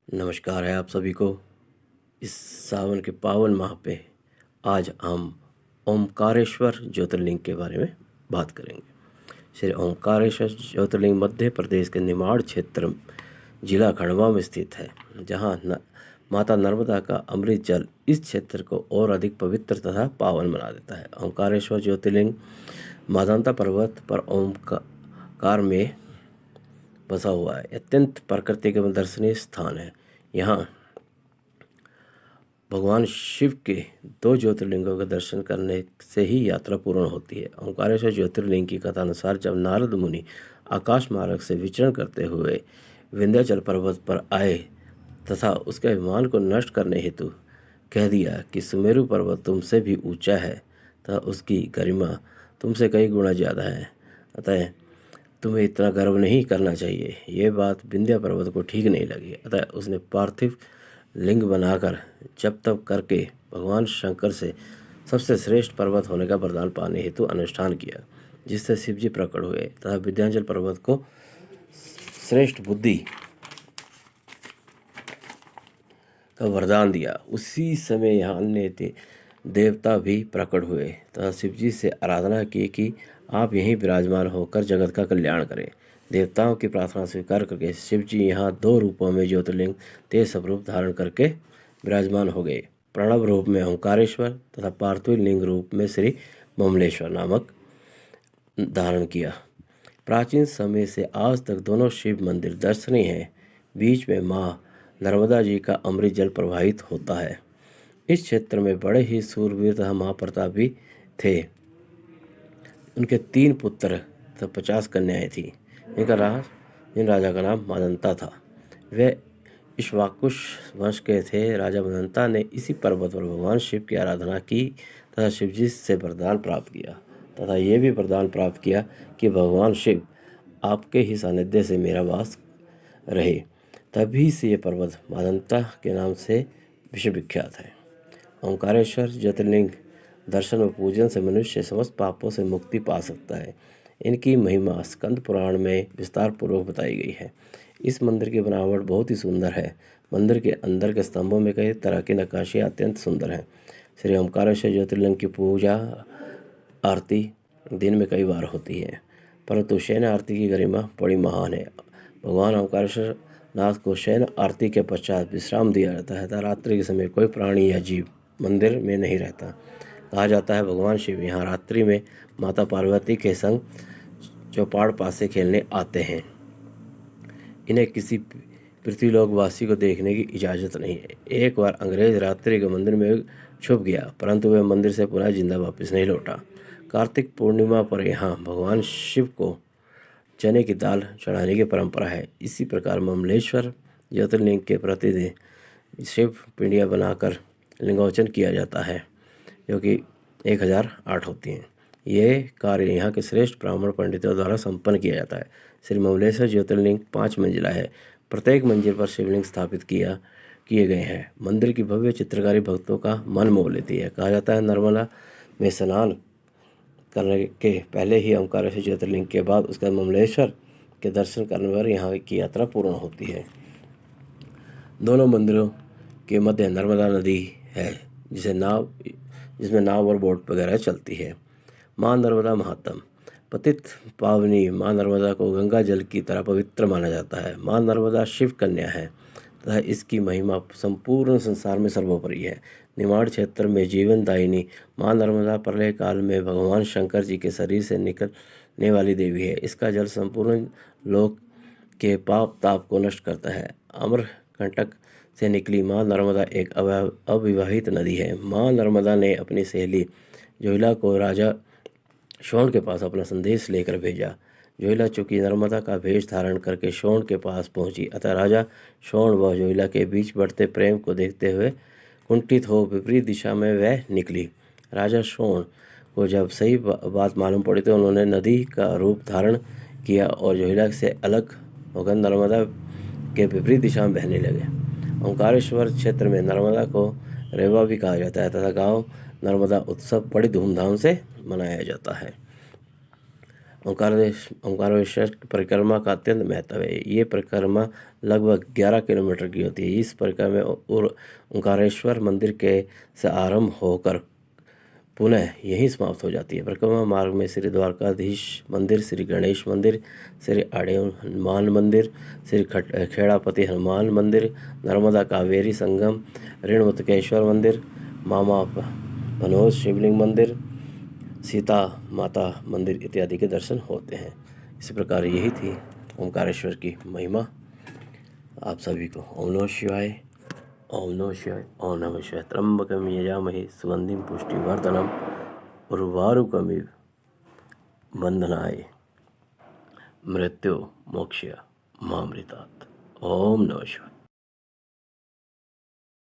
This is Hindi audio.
नमस्कार है आप सभी को। इस सावन के पावन माह पे आज हम ओमकारेश्वर ज्योतिर्लिंग के बारे में बात करेंगे। श्री ओमकारेश्वर ज्योतिर्लिंग मध्य प्रदेश के निमाड़ क्षेत्र जिला खंडवा में स्थित है, जहाँ माता नर्मदा का अमृत जल इस क्षेत्र को और अधिक पवित्र तथा पावन बना देता है। ओमकारेश्वर ज्योतिर्लिंग माधांता पर्वत पर ओमकार में बसा हुआ है। अत्यंत प्रकृति के दर्शनीय स्थान है। यहाँ भगवान शिव के 2 ज्योतिर्लिंगों के दर्शन करने से ही यात्रा पूर्ण होती है। ओंकारेश्वर ज्योतिर्लिंग की कथा अनुसार जब नारद मुनि आकाश मार्ग से विचरण करते हुए विंध्याचल पर्वत पर आए तथा उसके अभिमान को नष्ट करने हेतु कह दिया कि सुमेरु पर्वत तुमसे भी ऊंचा है तथा उसकी गरिमा तुमसे कई गुना ज़्यादा है, अतः तुम्हें इतना गर्व नहीं करना चाहिए। ये बात विंध्या पर्वत को ठीक नहीं लगी, अतः उसने पार्थिव लिंग बनाकर जप तप करके भगवान शंकर से सबसे श्रेष्ठ पर्वत होने का वरदान पाने हेतु अनुष्ठान किया, जिससे शिव जी प्रकट हुए तथा विंध्याचल पर्वत को श्रेष्ठ बुद्धि का वरदान दिया। उसी समय यहाँ अन्य देवता भी प्रकट हुए तथा शिव जी से आराधना की कि आप यहीं विराजमान होकर जगत का कल्याण करें। देवताओं की प्रार्थना स्वीकार करके शिव जी यहाँ 2 रूपों में ज्योतिर्लिंग तेज स्वरूप धारण करके विराजमान हो गए। प्रणव रूप में ओंकारेश्वर तथा पार्थिव लिंग रूप में श्री ममलेश्वर नामक धारण किया। प्राचीन समय से आज तक दोनों शिव मंदिर दर्शनीय हैं। बीच में माँ नर्मदा जी का अमृत जल प्रवाहित होता है। इस क्षेत्र में बड़े ही सूरवीर तथा महाप्रतापी थे। उनके 3 पुत्र तथा 50 कन्याएं थीं। इन राजा का नाम मादंता था। वे इक्ष्वाकुश वंश के थे। राजा मादंता ने इसी पर्वत पर भगवान शिव की आराधना की तथा शिव जी से वरदान प्राप्त किया तथा ये भी वरदान प्राप्त किया कि भगवान शिव आपके ही सानिध्य से मेरा वास रहे। तभी से ये पर्वत मादंता के नाम से विश्व विख्यात है। ओंकारेश्वर ज्योतिर्लिंग दर्शन व पूजन से मनुष्य समस्त पापों से मुक्ति पा सकता है। इनकी महिमा स्कंद पुराण में विस्तार पूर्वक बताई गई है। इस मंदिर की बनावट बहुत ही सुंदर है। मंदिर के अंदर के स्तंभों में कई तरह की नक्काशियाँ अत्यंत सुंदर हैं। श्री ओंकारेश्वर ज्योतिर्लिंग की पूजा आरती दिन में कई बार होती है, परंतु शयन आरती की गरिमा बड़ी महान है। भगवान ओंकारेश्वर नाथ को शयन आरती के पश्चात विश्राम दिया जाता है तथा रात्रि के समय कोई प्राणी या जीव मंदिर में नहीं रहता। कहा जाता है भगवान शिव यहाँ रात्रि में माता पार्वती के संग चौपाड़ पासे खेलने आते हैं। इन्हें किसी पृथ्वीलोकवासी को देखने की इजाज़त नहीं है। एक बार अंग्रेज रात्रि के मंदिर में छुप गया, परंतु वह मंदिर से पुनः जिंदा वापस नहीं लौटा। कार्तिक पूर्णिमा पर यहाँ भगवान शिव को चने की दाल चढ़ाने की परंपरा है। इसी प्रकार ममलेश्वर ज्योतिर्लिंग के प्रतिदिन शिव पिंडियाँ बनाकर लिंगोचन किया जाता है, जो कि 1008 होती हैं। ये कार्य यहाँ के श्रेष्ठ ब्राह्मण पंडितों द्वारा संपन्न किया जाता है। श्री ममलेश्वर ज्योतिर्लिंग 5 मंजिला है। प्रत्येक मंजिल पर शिवलिंग स्थापित किए गए हैं। मंदिर की भव्य चित्रकारी भक्तों का मन मोह लेती है। कहा जाता है नर्मदा में स्नान करने के पहले ही ओंकारेश्वर ज्योतिर्लिंग के बाद उसके ममलेश्वर के दर्शन करने पर यहाँ की यात्रा पूर्ण होती है। दोनों मंदिरों के मध्य नर्मदा नदी है, जिसमें नाव और बोट वगैरह चलती है। माँ नर्मदा महात्म। पतित पावनी माँ नर्मदा को गंगा जल की तरह पवित्र माना जाता है। माँ नर्मदा शिव कन्या है तथा इसकी महिमा संपूर्ण संसार में सर्वोपरि है। निमाड़ क्षेत्र में जीवन दायिनी माँ नर्मदा प्रलय काल में भगवान शंकर जी के शरीर से निकलने वाली देवी है। इसका जल संपूर्ण लोक के पाप ताप को नष्ट करता है। अमरकंटक से निकली माँ नर्मदा एक अविवाहित नदी है। माँ नर्मदा ने अपनी सहेली जोहिला को राजा शोण के पास अपना संदेश लेकर भेजा। जोहिला चूंकि नर्मदा का भेष धारण करके शोण के पास पहुंची, अतः राजा शोण व जोहिला के बीच बढ़ते प्रेम को देखते हुए कुंठित हो विपरीत दिशा में वह निकली। राजा शोण को जब सही बात मालूम पड़ी तो उन्होंने नदी का रूप धारण किया और जोहिला से अलग होकर नर्मदा के विपरीत दिशा में बहने लगे। ओंकारेश्वर क्षेत्र में नर्मदा को रेवा भी कहा जाता है तथा गांव नर्मदा उत्सव बड़ी धूमधाम से मनाया जाता है। ओंकारेश्वर की परिक्रमा का अत्यंत महत्व है। ये परिक्रमा लगभग 11 किलोमीटर की होती है। इस परिक्रमा में ओंकारेश्वर मंदिर के से आरंभ होकर पुनः यहीं समाप्त हो जाती है। परिक्रमा मार्ग में श्री द्वारकाधीश मंदिर, श्री गणेश मंदिर, श्री आड़े हनुमान मंदिर, श्री खेड़ापति हनुमान मंदिर, नर्मदा कावेरी संगम, रेणुकेश्वर मंदिर, मामा मनोज शिवलिंग मंदिर, सीता माता मंदिर इत्यादि के दर्शन होते हैं। इसी प्रकार यही थी ओंकारेश्वर की महिमा। आप सभी को ओम नमः शिवाय, ओम नमः शिवाय, ओम नमः शिवाय। त्र्यंबकं यजामहे सुगंधिं पुष्टिवर्धनम् उर्वारुकमिव बंधनाय मृत्यु मोक्ष मामृतात्। ओम नमः शिवाय।